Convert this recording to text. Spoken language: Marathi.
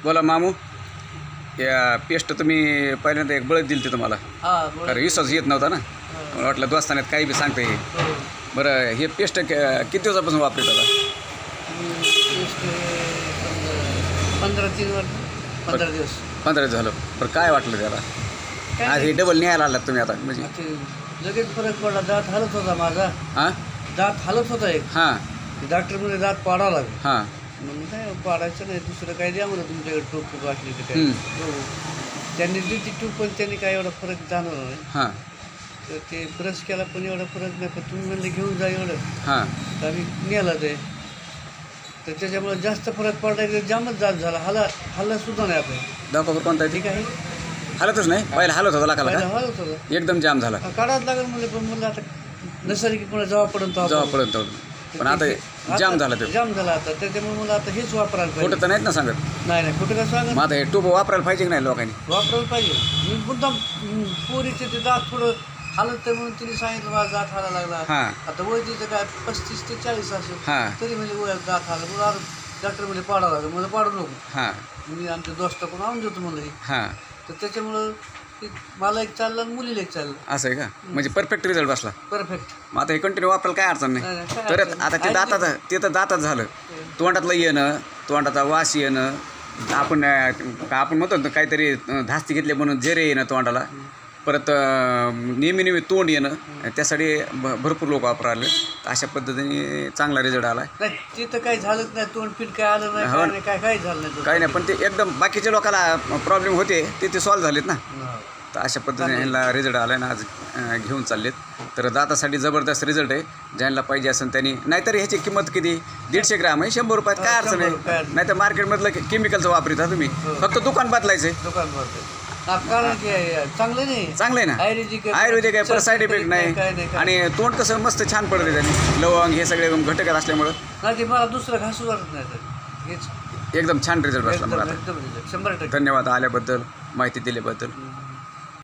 बोला मामू, या पेस्ट तुम्ही पहिल्यांदा एक बळद दिली तुम्हाला, अरे विश्वास येत नव्हता ना, मला वाटलं दोस्तानात काही बी सांगते हे. बरं, हे पेस्ट किती दिवसापासून वापरत होता? 15 दिवस 15 दिवस झालं. बरं, काय वाटलं त्याला? आज हे डबल न्यायला आलात तुम्ही आता म्हणजे? लगेच फरक पडला. दात हालत होता माझा. हां दात हालत होता एक. हां डॉक्टरमध्ये दात पाडावं लागेल. हां म्हणून काय पाडायचं नाही, दुसरं काय द्या म्हणलं तुमच्याकडे टूप वाटली तर काय. त्यांनी दिली ती टूप, पण त्यांनी काय एवढा फरक जाणवला नाही. हां तर ते ब्रश केला पण एवढा फरक नाही. पण तुम्ही म्हणले घेऊन जा एवढं, हां तर आम्ही नेला ते. तर त्याच्यामुळे जास्त फरक पडला की जामच जात झाला. हल्ला सुद्धा नाही आपण. दाखवा कोणता आहे? ठीक आहे, हालतच नाही, पहिला हालत होता लाखाला पहिला का? हालत होता, एकदम जाम झाला. काढावं लागेल म्हणलं. पण म्हणलं आता नसरी की पुन्हा जवळपर्यंत जवळपर्यंत. पण आता जाम झाला ते. जाम झाला आता. त्याच्यामुळे मला आता हेच वापरायला पाहिजे. खोटं तर नाहीत ना सांगत? नाही कुठं काय सांगत. मग आता हे टूप वापरायला पाहिजे की नाही लोकांनी? वापरायला पाहिजे. मी मुद्दाम पोरीचे ते दात थोडं हालत तर म्हणून तिने सांगितलं माझा दात हाला लागला. हां आता वय तिचं काय 35 ते 40 असेल. हां तरी म्हणजे वयात दात हाला. म्हणून डॉक्टर म्हणजे पाडावं लागेल. मला पाडू नको, हां मी आमच्या दोस्ताकडून आणून देतो म्हणलं. हां तर त्याच्यामुळं मला एक चाललं आणि मुलीला एक चाललं. असं आहे का? म्हणजे परफेक्ट रिझल्ट बसला. परफेक्ट. मग आता हे कंटिन्यू वापरायला काय अडचण नाही. नाही, काय तर अडचण नाही. आता ते दातात, ते तर दातात झालं. तोंडातलं येणं, तोंडाचा वास येणं, आपण म्हणतो ना काहीतरी धास्ती घेतले म्हणून जेरे येणं तोंडाला, परत नेहमी तोंड येणं, त्यासाठी भरपूर लोक वापराले. अशा पद्धतीने चांगला रिझल्ट आला. नाही तिथं काही झालंच नाही. तोंड पीठ काय आलं नाही, काय नाही, काही झालं नाही. काही नाही, पण ते एकदम बाकीच्या लोकांना प्रॉब्लेम होते ते सॉल्व्ह झालेत ना. तर अशा पद्धतीने ह्यांना रिझल्ट आला आहे ना, आज घेऊन चाललेत. तर दातासाठी जबरदस्त रिझल्ट आहे. ज्यांना पाहिजे असेल त्यांनी. नाहीतर ह्याची किंमत किती? 150 ग्राम आहे, 100 रुपयात काय अडचण आहे. नाही तर मार्केटमधलं केमिकलचं वापरता तुम्ही, फक्त दुकान बदलायचं आहे. दुकान भरते. कारण की चांगलं नाही, चांगलं आहे ना, आयुर्वेदिक आहे, परत साईड इफेक्ट नाही. आणि तोंड कसं मस्त छान पडते त्याने. लवंग हे सगळे घटक असल्यामुळं नाही ते मला दुसरं घासू वाटत नाही. तर हेच एकदम छान रिझल्ट बसला मला. 100%. धन्यवाद आल्याबद्दल, माहिती दिल्याबद्दल.